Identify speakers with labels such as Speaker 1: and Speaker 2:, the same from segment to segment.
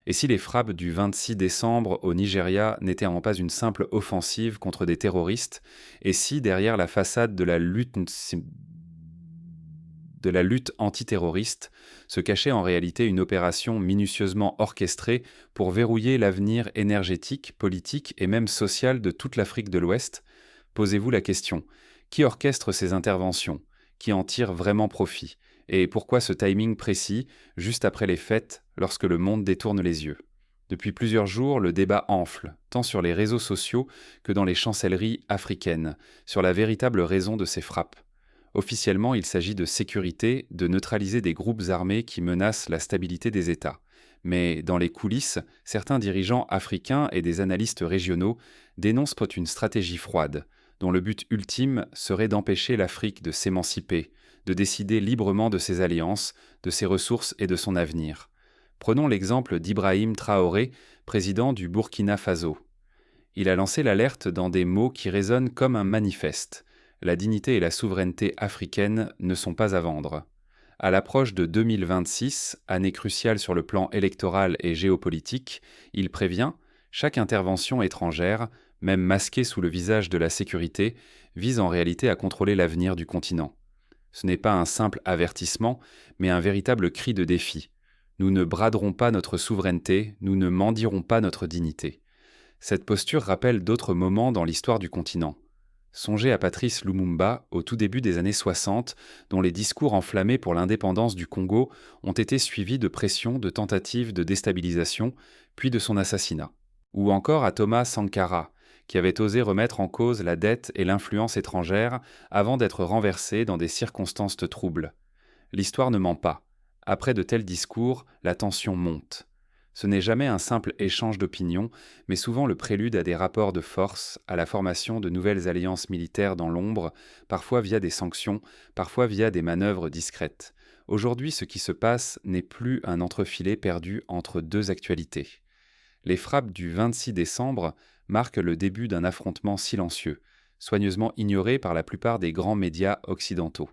Speaker 1: Et si les frappes du 26 décembre au Nigeria n'étaient pas une simple offensive contre des terroristes, et si derrière la façade de la lutte antiterroriste se cachait en réalité une opération minutieusement orchestrée pour verrouiller l'avenir énergétique, politique et même social de toute l'Afrique de l'Ouest, posez-vous la question, qui orchestre ces interventions? Qui en tire vraiment profit? Et pourquoi ce timing précis, juste après les fêtes, lorsque le monde détourne les yeux? Depuis plusieurs jours, le débat enfle, tant sur les réseaux sociaux que dans les chancelleries africaines, sur la véritable raison de ces frappes. Officiellement, il s'agit de sécurité, de neutraliser des groupes armés qui menacent la stabilité des États. Mais dans les coulisses, certains dirigeants africains et des analystes régionaux dénoncent une stratégie froide, dont le but ultime serait d'empêcher l'Afrique de s'émanciper, de décider librement de ses alliances, de ses ressources et de son avenir. Prenons l'exemple d'Ibrahim Traoré, président du Burkina Faso. Il a lancé l'alerte dans des mots qui résonnent comme un manifeste. La dignité et la souveraineté africaine ne sont pas à vendre. À l'approche de 2026, année cruciale sur le plan électoral et géopolitique, il prévient « Chaque intervention étrangère, même masquée sous le visage de la sécurité, vise en réalité à contrôler l'avenir du continent. Ce n'est pas un simple avertissement, mais un véritable cri de défi. Nous ne braderons pas notre souveraineté, nous ne mendierons pas notre dignité. » Cette posture rappelle d'autres moments dans l'histoire du continent. Songez à Patrice Lumumba au tout début des années 60, dont les discours enflammés pour l'indépendance du Congo ont été suivis de pressions, de tentatives de déstabilisation, puis de son assassinat. Ou encore à Thomas Sankara, qui avait osé remettre en cause la dette et l'influence étrangère avant d'être renversé dans des circonstances troubles. L'histoire ne ment pas. Après de tels discours, la tension monte. Ce n'est jamais un simple échange d'opinions, mais souvent le prélude à des rapports de force, à la formation de nouvelles alliances militaires dans l'ombre, parfois via des sanctions, parfois via des manœuvres discrètes. Aujourd'hui, ce qui se passe n'est plus un entrefilé perdu entre deux actualités. Les frappes du 26 décembre marquent le début d'un affrontement silencieux, soigneusement ignoré par la plupart des grands médias occidentaux.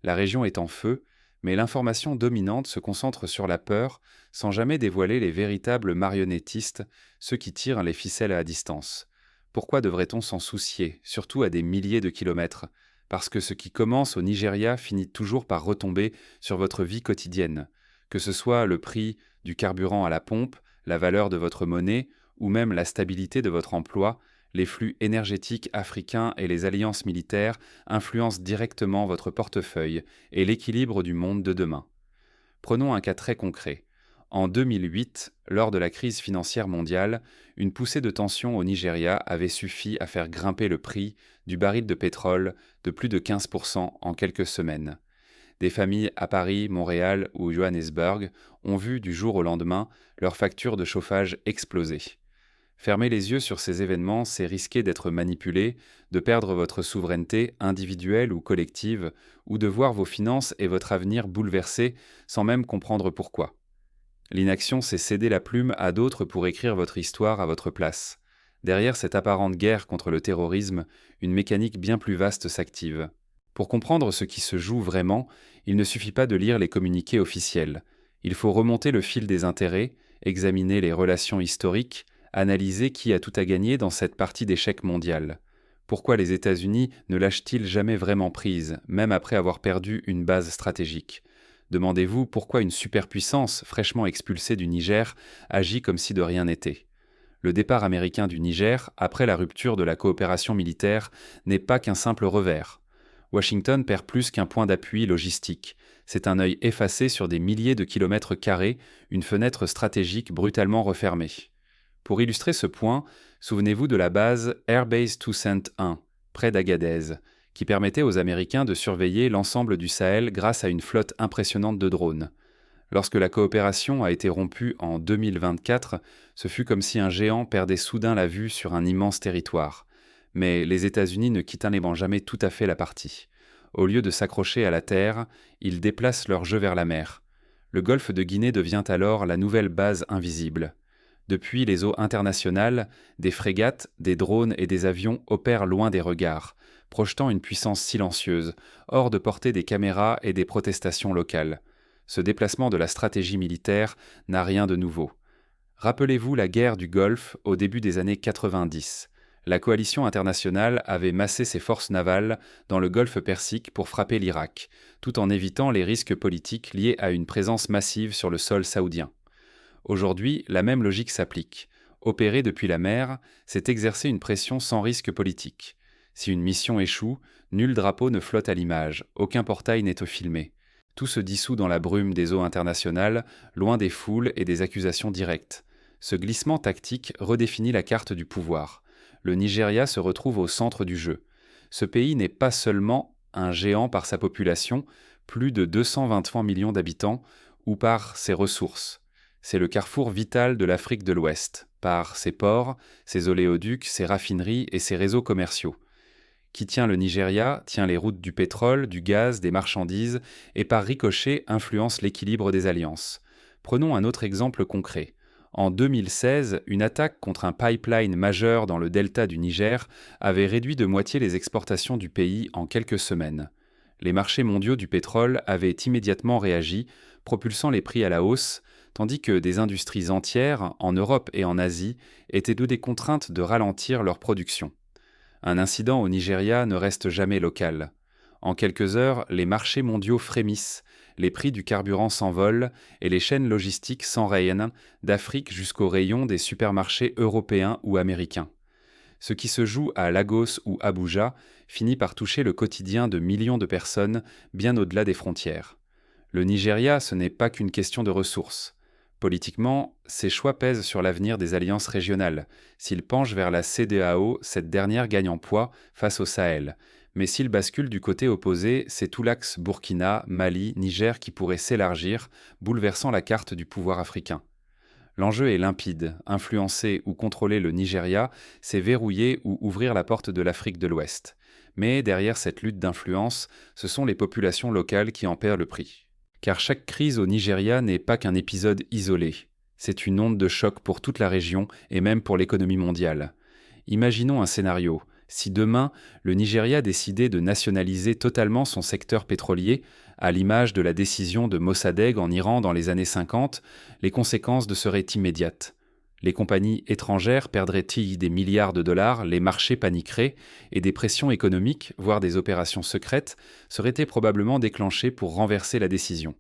Speaker 1: La région est en feu, mais l'information dominante se concentre sur la peur, sans jamais dévoiler les véritables marionnettistes, ceux qui tirent les ficelles à distance. Pourquoi devrait-on s'en soucier, surtout à des milliers de kilomètres? Parce que ce qui commence au Nigeria finit toujours par retomber sur votre vie quotidienne, que ce soit le prix du carburant à la pompe, la valeur de votre monnaie, ou même la stabilité de votre emploi. Les flux énergétiques africains et les alliances militaires influencent directement votre portefeuille et l'équilibre du monde de demain. Prenons un cas très concret. En 2008, lors de la crise financière mondiale, une poussée de tension au Nigeria avait suffi à faire grimper le prix du baril de pétrole de plus de 15% en quelques semaines. Des familles à Paris, Montréal ou Johannesburg ont vu du jour au lendemain leur facture de chauffage exploser. Fermer les yeux sur ces événements, c'est risquer d'être manipulé, de perdre votre souveraineté individuelle ou collective, ou de voir vos finances et votre avenir bouleversés sans même comprendre pourquoi. L'inaction, c'est céder la plume à d'autres pour écrire votre histoire à votre place. Derrière cette apparente guerre contre le terrorisme, une mécanique bien plus vaste s'active. Pour comprendre ce qui se joue vraiment, il ne suffit pas de lire les communiqués officiels. Il faut remonter le fil des intérêts, examiner les relations historiques, analyser qui a tout à gagner dans cette partie d'échec mondial. Pourquoi les États-Unis ne lâchent-ils jamais vraiment prise, même après avoir perdu une base stratégique? Demandez-vous pourquoi une superpuissance fraîchement expulsée du Niger agit comme si de rien n'était. Le départ américain du Niger, après la rupture de la coopération militaire, n'est pas qu'un simple revers. Washington perd plus qu'un point d'appui logistique. C'est un œil effacé sur des milliers de kilomètres carrés, une fenêtre stratégique brutalement refermée. Pour illustrer ce point, souvenez-vous de la base Airbase Toussaint 1, près d'Agadez, qui permettait aux Américains de surveiller l'ensemble du Sahel grâce à une flotte impressionnante de drones. Lorsque la coopération a été rompue en 2024, ce fut comme si un géant perdait soudain la vue sur un immense territoire. Mais les États-Unis ne quittent jamais tout à fait la partie. Au lieu de s'accrocher à la terre, ils déplacent leur jeu vers la mer. Le golfe de Guinée devient alors la nouvelle base invisible. Depuis les eaux internationales, des frégates, des drones et des avions opèrent loin des regards, projetant une puissance silencieuse, hors de portée des caméras et des protestations locales. Ce déplacement de la stratégie militaire n'a rien de nouveau. Rappelez-vous la guerre du Golfe au début des années 90. La coalition internationale avait massé ses forces navales dans le Golfe Persique pour frapper l'Irak, tout en évitant les risques politiques liés à une présence massive sur le sol saoudien. Aujourd'hui, la même logique s'applique. Opérer depuis la mer, c'est exercer une pression sans risque politique. Si une mission échoue, nul drapeau ne flotte à l'image, aucun portail n'est filmé. Tout se dissout dans la brume des eaux internationales, loin des foules et des accusations directes. Ce glissement tactique redéfinit la carte du pouvoir. Le Nigeria se retrouve au centre du jeu. Ce pays n'est pas seulement un géant par sa population, plus de 223 millions d'habitants, ou par ses ressources. C'est le carrefour vital de l'Afrique de l'Ouest, par ses ports, ses oléoducs, ses raffineries et ses réseaux commerciaux. Qui tient le Nigeria, tient les routes du pétrole, du gaz, des marchandises, et par ricochet influence l'équilibre des alliances. Prenons un autre exemple concret. En 2016, une attaque contre un pipeline majeur dans le delta du Niger avait réduit de moitié les exportations du pays en quelques semaines. Les marchés mondiaux du pétrole avaient immédiatement réagi, propulsant les prix à la hausse, tandis que des industries entières, en Europe et en Asie, étaient données contraintes de ralentir leur production. Un incident au Nigeria ne reste jamais local. En quelques heures, les marchés mondiaux frémissent, les prix du carburant s'envolent et les chaînes logistiques s'enrayent, d'Afrique jusqu'aux rayons des supermarchés européens ou américains. Ce qui se joue à Lagos ou Abuja finit par toucher le quotidien de millions de personnes bien au-delà des frontières. Le Nigeria, ce n'est pas qu'une question de ressources. Politiquement, ces choix pèsent sur l'avenir des alliances régionales. S'ils penchent vers la CEDEAO, cette dernière gagne en poids face au Sahel. Mais s'ils basculent du côté opposé, c'est tout l'axe Burkina, Mali, Niger qui pourrait s'élargir, bouleversant la carte du pouvoir africain. L'enjeu est limpide. Influencer ou contrôler le Nigeria, c'est verrouiller ou ouvrir la porte de l'Afrique de l'Ouest. Mais derrière cette lutte d'influence, ce sont les populations locales qui en paient le prix. Car chaque crise au Nigeria n'est pas qu'un épisode isolé. C'est une onde de choc pour toute la région et même pour l'économie mondiale. Imaginons un scénario. Si demain, le Nigeria décidait de nationaliser totalement son secteur pétrolier, à l'image de la décision de Mossadegh en Iran dans les années 50, les conséquences seraient immédiates. Les compagnies étrangères perdraient-ils des milliards de dollars, les marchés paniqueraient, et des pressions économiques, voire des opérations secrètes, seraient probablement déclenchées pour renverser la décision.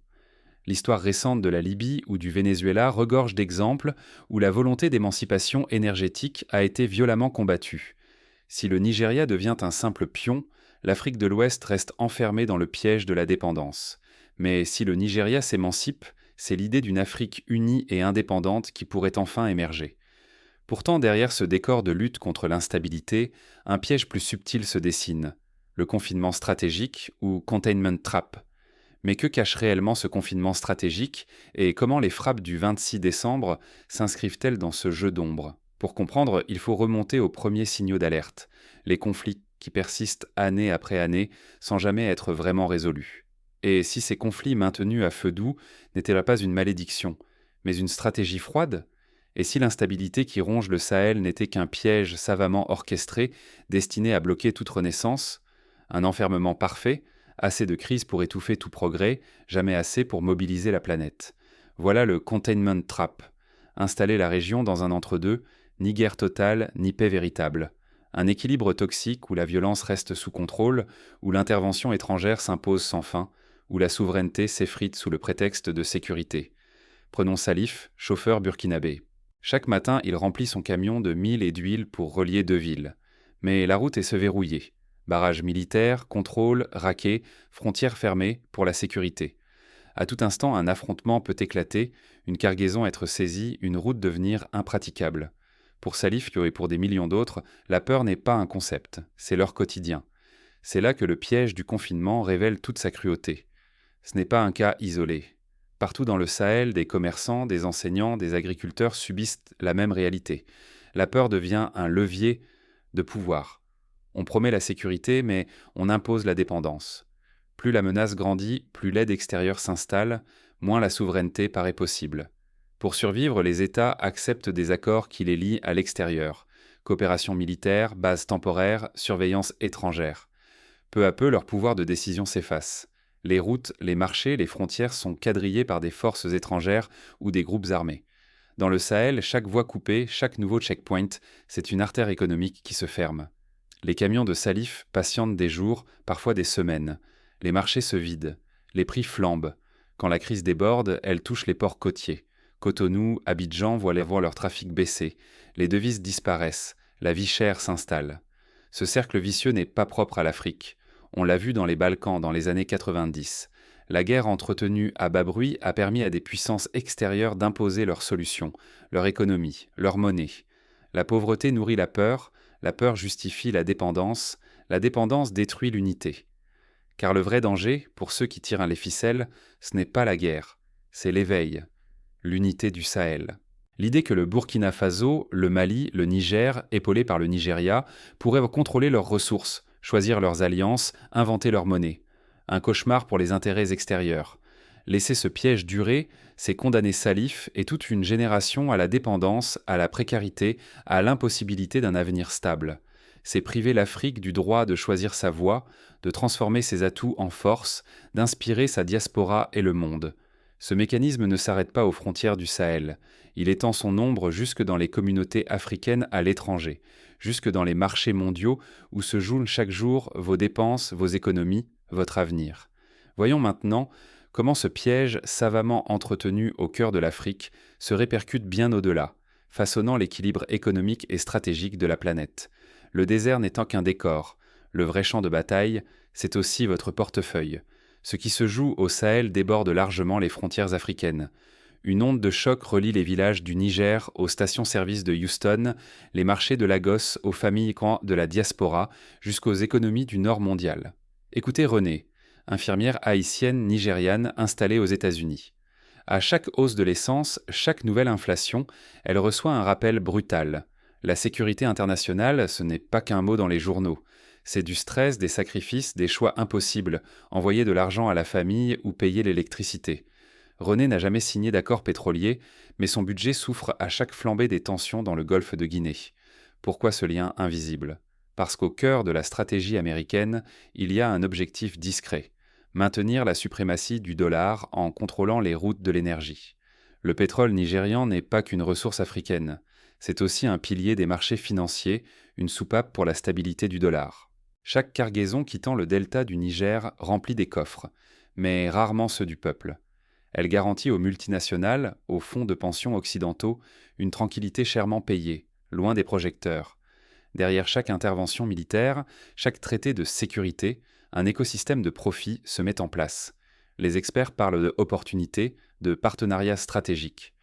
Speaker 1: L'histoire récente de la Libye ou du Venezuela regorge d'exemples où la volonté d'émancipation énergétique a été violemment combattue. Si le Nigeria devient un simple pion, l'Afrique de l'Ouest reste enfermée dans le piège de la dépendance. Mais si le Nigeria s'émancipe, c'est l'idée d'une Afrique unie et indépendante qui pourrait enfin émerger. Pourtant, derrière ce décor de lutte contre l'instabilité, un piège plus subtil se dessine, le confinement stratégique ou containment trap. Mais que cache réellement ce confinement stratégique et comment les frappes du 26 décembre s'inscrivent-elles dans ce jeu d'ombre ? Pour comprendre, il faut remonter aux premiers signaux d'alerte, les conflits qui persistent année après année sans jamais être vraiment résolus. Et si ces conflits maintenus à feu doux n'étaient pas une malédiction, mais une stratégie froide ? Et si l'instabilité qui ronge le Sahel n'était qu'un piège savamment orchestré, destiné à bloquer toute renaissance ? Un enfermement parfait, assez de crises pour étouffer tout progrès, jamais assez pour mobiliser la planète. Voilà le containment trap. Installer la région dans un entre-deux, ni guerre totale, ni paix véritable. Un équilibre toxique où la violence reste sous contrôle, où l'intervention étrangère s'impose sans fin, où la souveraineté s'effrite sous le prétexte de sécurité. Prenons Salif, chauffeur burkinabé. Chaque matin, il remplit son camion de mil et d'huile pour relier deux villes. Mais la route est se verrouiller. Barrages militaires, contrôles, raquets, frontières fermées pour la sécurité. À tout instant, un affrontement peut éclater, une cargaison être saisie, une route devenir impraticable. Pour Salif et pour des millions d'autres, la peur n'est pas un concept, c'est leur quotidien. C'est là que le piège du confinement révèle toute sa cruauté. Ce n'est pas un cas isolé. Partout dans le Sahel, des commerçants, des enseignants, des agriculteurs subissent la même réalité. La peur devient un levier de pouvoir. On promet la sécurité, mais on impose la dépendance. Plus la menace grandit, plus l'aide extérieure s'installe, moins la souveraineté paraît possible. Pour survivre, les États acceptent des accords qui les lient à l'extérieur. Coopération militaire, base temporaire, surveillance étrangère. Peu à peu, leur pouvoir de décision s'efface. Les routes, les marchés, les frontières sont quadrillés par des forces étrangères ou des groupes armés. Dans le Sahel, chaque voie coupée, chaque nouveau checkpoint, c'est une artère économique qui se ferme. Les camions de Salif patientent des jours, parfois des semaines. Les marchés se vident. Les prix flambent. Quand la crise déborde, elle touche les ports côtiers. Cotonou, Abidjan voient leur trafic baisser. Les devises disparaissent. La vie chère s'installe. Ce cercle vicieux n'est pas propre à l'Afrique. On l'a vu dans les Balkans dans les années 90. La guerre entretenue à bas bruit a permis à des puissances extérieures d'imposer leurs solutions, leur économie, leur monnaie. La pauvreté nourrit la peur justifie la dépendance détruit l'unité. Car le vrai danger, pour ceux qui tirent les ficelles, ce n'est pas la guerre, c'est l'éveil, l'unité du Sahel. L'idée que le Burkina Faso, le Mali, le Niger, épaulés par le Nigeria, pourraient contrôler leurs ressources, choisir leurs alliances, inventer leur monnaie. Un cauchemar pour les intérêts extérieurs. Laisser ce piège durer, c'est condamner Salif et toute une génération à la dépendance, à la précarité, à l'impossibilité d'un avenir stable. C'est priver l'Afrique du droit de choisir sa voie, de transformer ses atouts en force, d'inspirer sa diaspora et le monde. Ce mécanisme ne s'arrête pas aux frontières du Sahel. Il étend son ombre jusque dans les communautés africaines à l'étranger, jusque dans les marchés mondiaux où se jouent chaque jour vos dépenses, vos économies, votre avenir. Voyons maintenant comment ce piège savamment entretenu au cœur de l'Afrique se répercute bien au-delà, façonnant l'équilibre économique et stratégique de la planète. Le désert n'étant qu'un décor, le vrai champ de bataille, c'est aussi votre portefeuille. Ce qui se joue au Sahel déborde largement les frontières africaines. Une onde de choc relie les villages du Niger aux stations-service de Houston, les marchés de Lagos aux familles de la diaspora, jusqu'aux économies du Nord mondial. Écoutez Renée, infirmière haïtienne nigériane installée aux États-Unis. À chaque hausse de l'essence, chaque nouvelle inflation, elle reçoit un rappel brutal. La sécurité internationale, ce n'est pas qu'un mot dans les journaux. C'est du stress, des sacrifices, des choix impossibles, envoyer de l'argent à la famille ou payer l'électricité. René n'a jamais signé d'accord pétrolier, mais son budget souffre à chaque flambée des tensions dans le golfe de Guinée. Pourquoi ce lien invisible ? Parce qu'au cœur de la stratégie américaine, il y a un objectif discret, maintenir la suprématie du dollar en contrôlant les routes de l'énergie. Le pétrole nigérian n'est pas qu'une ressource africaine, c'est aussi un pilier des marchés financiers, une soupape pour la stabilité du dollar. Chaque cargaison quittant le delta du Niger remplit des coffres, mais rarement ceux du peuple. Elle garantit aux multinationales, aux fonds de pension occidentaux, une tranquillité chèrement payée, loin des projecteurs. Derrière chaque intervention militaire, chaque traité de sécurité, un écosystème de profit se met en place. Les experts parlent d'opportunités, de partenariats stratégiques.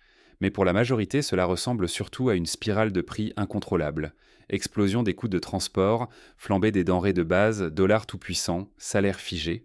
Speaker 1: Mais pour la majorité, cela ressemble surtout à une spirale de prix incontrôlable. Explosion des coûts de transport, flambée des denrées de base, dollars tout-puissants, salaires figés.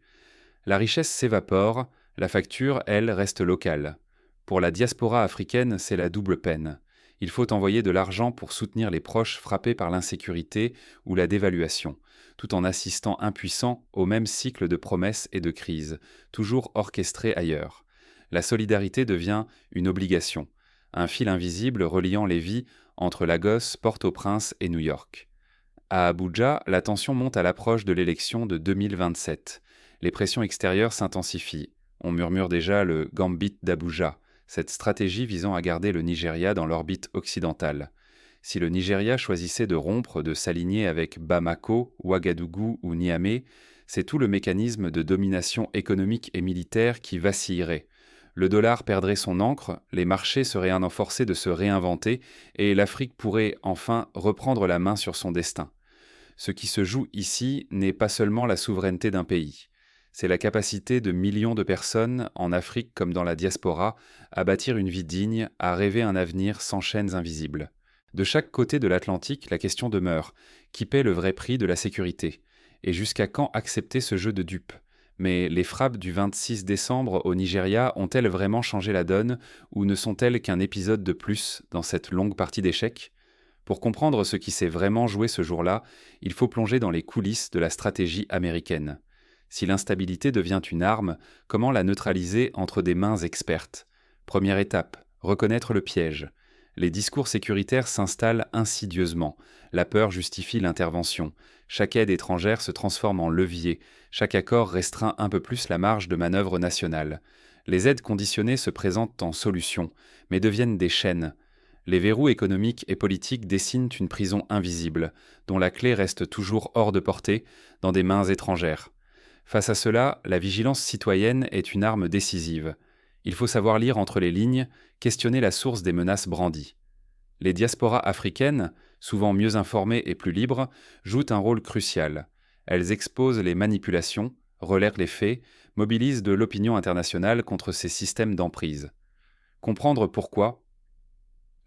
Speaker 1: La richesse s'évapore, la facture, elle, reste locale. Pour la diaspora africaine, c'est la double peine. Il faut envoyer de l'argent pour soutenir les proches frappés par l'insécurité ou la dévaluation, tout en assistant impuissants au même cycle de promesses et de crises, toujours orchestrés ailleurs. La solidarité devient une obligation, un fil invisible reliant les vies entre Lagos, Port-au-Prince et New York. À Abuja, la tension monte à l'approche de l'élection de 2027. Les pressions extérieures s'intensifient. On murmure déjà le Gambit d'Abuja, cette stratégie visant à garder le Nigeria dans l'orbite occidentale. Si le Nigeria choisissait de rompre, de s'aligner avec Bamako, Ouagadougou ou Niamey, c'est tout le mécanisme de domination économique et militaire qui vacillerait. Le dollar perdrait son ancre, les marchés seraient un an forcés de se réinventer et l'Afrique pourrait enfin reprendre la main sur son destin. Ce qui se joue ici n'est pas seulement la souveraineté d'un pays. C'est la capacité de millions de personnes, en Afrique comme dans la diaspora, à bâtir une vie digne, à rêver un avenir sans chaînes invisibles. De chaque côté de l'Atlantique, la question demeure : qui paie le vrai prix de la sécurité ? Et jusqu'à quand accepter ce jeu de dupes ? Mais les frappes du 26 décembre au Nigeria ont-elles vraiment changé la donne, ou ne sont-elles qu'un épisode de plus dans cette longue partie d'échecs ? Pour comprendre ce qui s'est vraiment joué ce jour-là, il faut plonger dans les coulisses de la stratégie américaine. Si l'instabilité devient une arme, comment la neutraliser entre des mains expertes ? Première étape, reconnaître le piège. Les discours sécuritaires s'installent insidieusement. La peur justifie l'intervention. Chaque aide étrangère se transforme en levier. Chaque accord restreint un peu plus la marge de manœuvre nationale. Les aides conditionnées se présentent en solution, mais deviennent des chaînes. Les verrous économiques et politiques dessinent une prison invisible, dont la clé reste toujours hors de portée, dans des mains étrangères. Face à cela, la vigilance citoyenne est une arme décisive. Il faut savoir lire entre les lignes, questionner la source des menaces brandies. Les diasporas africaines, souvent mieux informées et plus libres, jouent un rôle crucial. Elles exposent les manipulations, relaient les faits, mobilisent de l'opinion internationale contre ces systèmes d'emprise. Comprendre pourquoi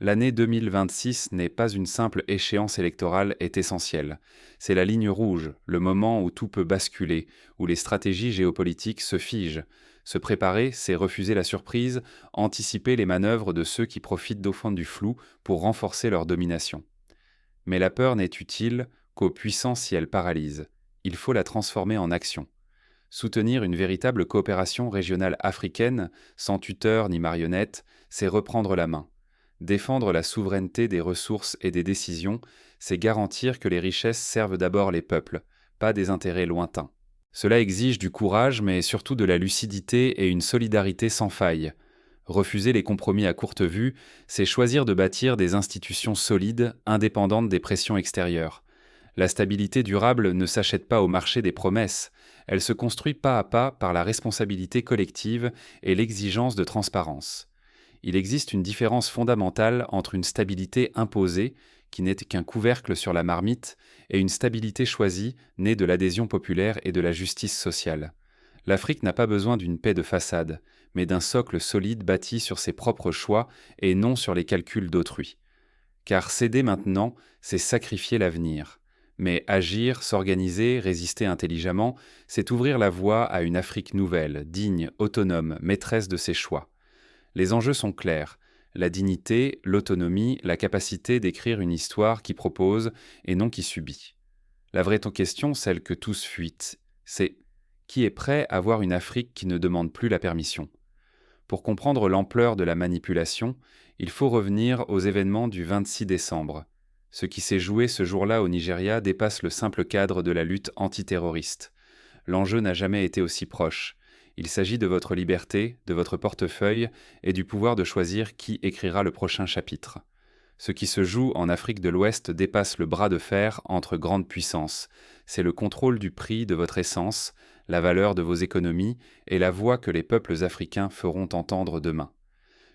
Speaker 1: l'année 2026 n'est pas une simple échéance électorale est essentiel. C'est la ligne rouge, le moment où tout peut basculer, où les stratégies géopolitiques se figent. Se préparer, c'est refuser la surprise, anticiper les manœuvres de ceux qui profitent au fond du flou pour renforcer leur domination. Mais la peur n'est utile qu'aux puissants si elle paralyse. Il faut la transformer en action. Soutenir une véritable coopération régionale africaine, sans tuteur ni marionnette, c'est reprendre la main. Défendre la souveraineté des ressources et des décisions, c'est garantir que les richesses servent d'abord les peuples, pas des intérêts lointains. Cela exige du courage, mais surtout de la lucidité et une solidarité sans faille. Refuser les compromis à courte vue, c'est choisir de bâtir des institutions solides, indépendantes des pressions extérieures. La stabilité durable ne s'achète pas au marché des promesses, elle se construit pas à pas par la responsabilité collective et l'exigence de transparence. Il existe une différence fondamentale entre une stabilité imposée, qui n'est qu'un couvercle sur la marmite, et une stabilité choisie, née de l'adhésion populaire et de la justice sociale. L'Afrique n'a pas besoin d'une paix de façade, mais d'un socle solide bâti sur ses propres choix et non sur les calculs d'autrui. Car céder maintenant, c'est sacrifier l'avenir. Mais agir, s'organiser, résister intelligemment, c'est ouvrir la voie à une Afrique nouvelle, digne, autonome, maîtresse de ses choix. Les enjeux sont clairs, la dignité, l'autonomie, la capacité d'écrire une histoire qui propose et non qui subit. La vraie question, celle que tous fuient, c'est qui est prêt à voir une Afrique qui ne demande plus la permission? Pour comprendre l'ampleur de la manipulation, il faut revenir aux événements du 26 décembre. Ce qui s'est joué ce jour-là au Nigeria dépasse le simple cadre de la lutte antiterroriste. L'enjeu n'a jamais été aussi proche. Il s'agit de votre liberté, de votre portefeuille et du pouvoir de choisir qui écrira le prochain chapitre. Ce qui se joue en Afrique de l'Ouest dépasse le bras de fer entre grandes puissances. C'est le contrôle du prix de votre essence, la valeur de vos économies et la voix que les peuples africains feront entendre demain.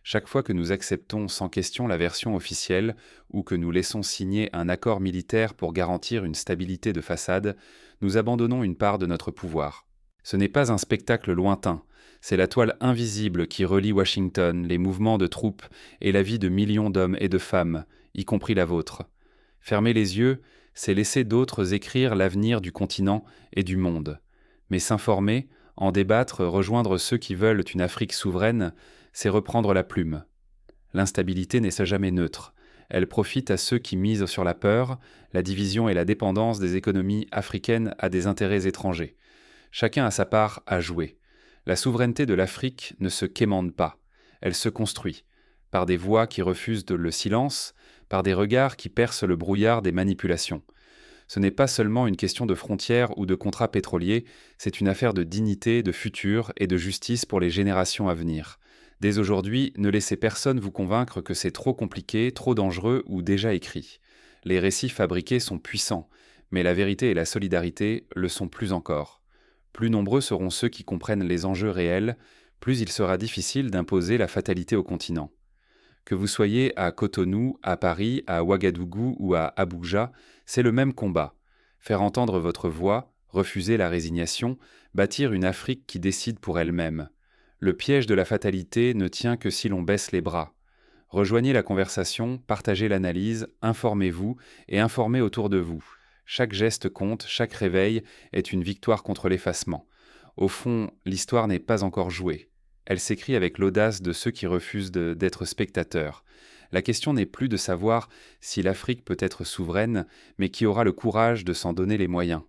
Speaker 1: Chaque fois que nous acceptons sans question la version officielle ou que nous laissons signer un accord militaire pour garantir une stabilité de façade, nous abandonnons une part de notre pouvoir. Ce n'est pas un spectacle lointain, c'est la toile invisible qui relie Washington, les mouvements de troupes et la vie de millions d'hommes et de femmes, y compris la vôtre. Fermer les yeux, c'est laisser d'autres écrire l'avenir du continent et du monde. Mais s'informer, en débattre, rejoindre ceux qui veulent une Afrique souveraine, c'est reprendre la plume. L'instabilité n'est jamais neutre. Elle profite à ceux qui misent sur la peur, la division et la dépendance des économies africaines à des intérêts étrangers. Chacun a sa part à jouer. La souveraineté de l'Afrique ne se quémande pas, elle se construit, par des voix qui refusent le silence, par des regards qui percent le brouillard des manipulations. Ce n'est pas seulement une question de frontières ou de contrats pétroliers, c'est une affaire de dignité, de futur et de justice pour les générations à venir. Dès aujourd'hui, ne laissez personne vous convaincre que c'est trop compliqué, trop dangereux ou déjà écrit. Les récits fabriqués sont puissants, mais la vérité et la solidarité le sont plus encore. Plus nombreux seront ceux qui comprennent les enjeux réels, plus il sera difficile d'imposer la fatalité au continent. Que vous soyez à Cotonou, à Paris, à Ouagadougou ou à Abuja, c'est le même combat. Faire entendre votre voix, refuser la résignation, bâtir une Afrique qui décide pour elle-même. Le piège de la fatalité ne tient que si l'on baisse les bras. Rejoignez la conversation, partagez l'analyse, informez-vous et informez autour de vous. Chaque geste compte, chaque réveil est une victoire contre l'effacement. Au fond, l'histoire n'est pas encore jouée. Elle s'écrit avec l'audace de ceux qui refusent d'être spectateurs. La question n'est plus de savoir si l'Afrique peut être souveraine, mais qui aura le courage de s'en donner les moyens.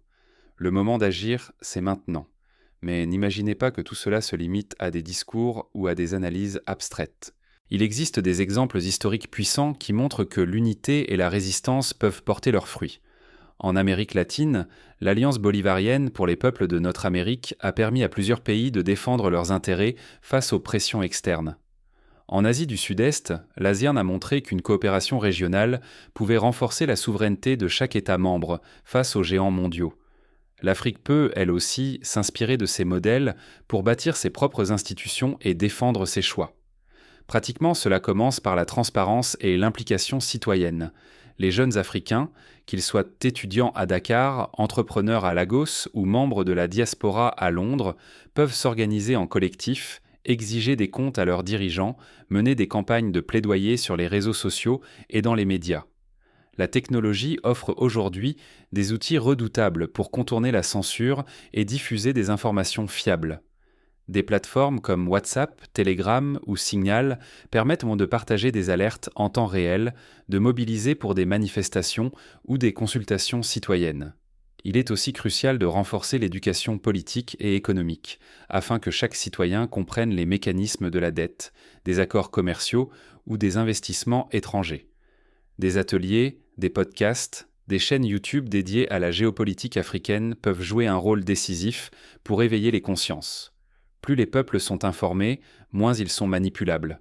Speaker 1: Le moment d'agir, c'est maintenant. Mais n'imaginez pas que tout cela se limite à des discours ou à des analyses abstraites. Il existe des exemples historiques puissants qui montrent que l'unité et la résistance peuvent porter leurs fruits. En Amérique latine, l'Alliance bolivarienne pour les peuples de notre Amérique a permis à plusieurs pays de défendre leurs intérêts face aux pressions externes. En Asie du Sud-Est, l'ASEAN a montré qu'une coopération régionale pouvait renforcer la souveraineté de chaque État membre face aux géants mondiaux. L'Afrique peut, elle aussi, s'inspirer de ces modèles pour bâtir ses propres institutions et défendre ses choix. Pratiquement, cela commence par la transparence et l'implication citoyenne. Les jeunes Africains, qu'ils soient étudiants à Dakar, entrepreneurs à Lagos ou membres de la diaspora à Londres, peuvent s'organiser en collectif, exiger des comptes à leurs dirigeants, mener des campagnes de plaidoyer sur les réseaux sociaux et dans les médias. La technologie offre aujourd'hui des outils redoutables pour contourner la censure et diffuser des informations fiables. Des plateformes comme WhatsApp, Telegram ou Signal permettent de partager des alertes en temps réel, de mobiliser pour des manifestations ou des consultations citoyennes. Il est aussi crucial de renforcer l'éducation politique et économique, afin que chaque citoyen comprenne les mécanismes de la dette, des accords commerciaux ou des investissements étrangers. Des ateliers, des podcasts, des chaînes YouTube dédiées à la géopolitique africaine peuvent jouer un rôle décisif pour éveiller les consciences. Plus les peuples sont informés, moins ils sont manipulables.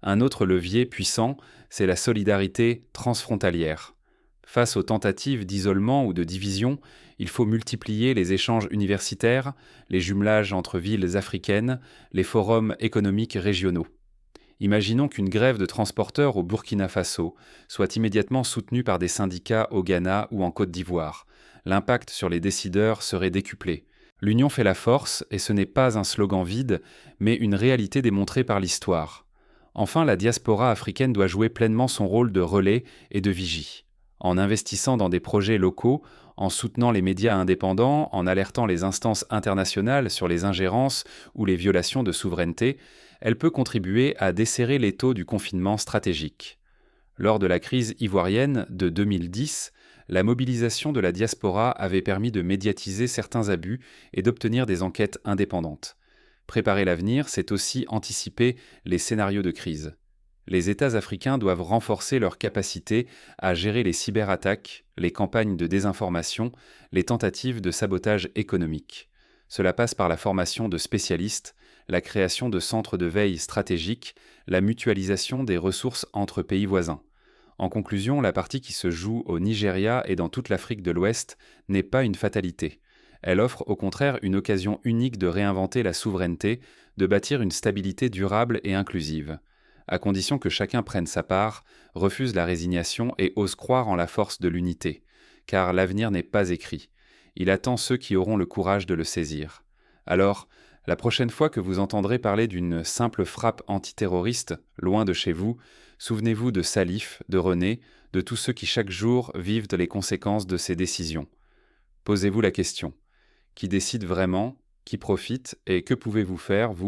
Speaker 1: Un autre levier puissant, c'est la solidarité transfrontalière. Face aux tentatives d'isolement ou de division, il faut multiplier les échanges universitaires, les jumelages entre villes africaines, les forums économiques régionaux. Imaginons qu'une grève de transporteurs au Burkina Faso soit immédiatement soutenue par des syndicats au Ghana ou en Côte d'Ivoire. L'impact sur les décideurs serait décuplé. L'union fait la force, et ce n'est pas un slogan vide, mais une réalité démontrée par l'histoire. Enfin, la diaspora africaine doit jouer pleinement son rôle de relais et de vigie. En investissant dans des projets locaux, en soutenant les médias indépendants, en alertant les instances internationales sur les ingérences ou les violations de souveraineté, elle peut contribuer à desserrer l'étau du confinement stratégique. Lors de la crise ivoirienne de 2010, la mobilisation de la diaspora avait permis de médiatiser certains abus et d'obtenir des enquêtes indépendantes. Préparer l'avenir, c'est aussi anticiper les scénarios de crise. Les États africains doivent renforcer leur capacité à gérer les cyberattaques, les campagnes de désinformation, les tentatives de sabotage économique. Cela passe par la formation de spécialistes, la création de centres de veille stratégiques, la mutualisation des ressources entre pays voisins. En conclusion, la partie qui se joue au Nigeria et dans toute l'Afrique de l'Ouest n'est pas une fatalité. Elle offre au contraire une occasion unique de réinventer la souveraineté, de bâtir une stabilité durable et inclusive. À condition que chacun prenne sa part, refuse la résignation et ose croire en la force de l'unité. Car l'avenir n'est pas écrit. Il attend ceux qui auront le courage de le saisir. Alors, la prochaine fois que vous entendrez parler d'une simple frappe antiterroriste, loin de chez vous, souvenez-vous de Salif, de René, de tous ceux qui chaque jour vivent les conséquences de ces décisions. Posez-vous la question. Qui décide vraiment? Qui profite? Et que pouvez-vous faire, vous,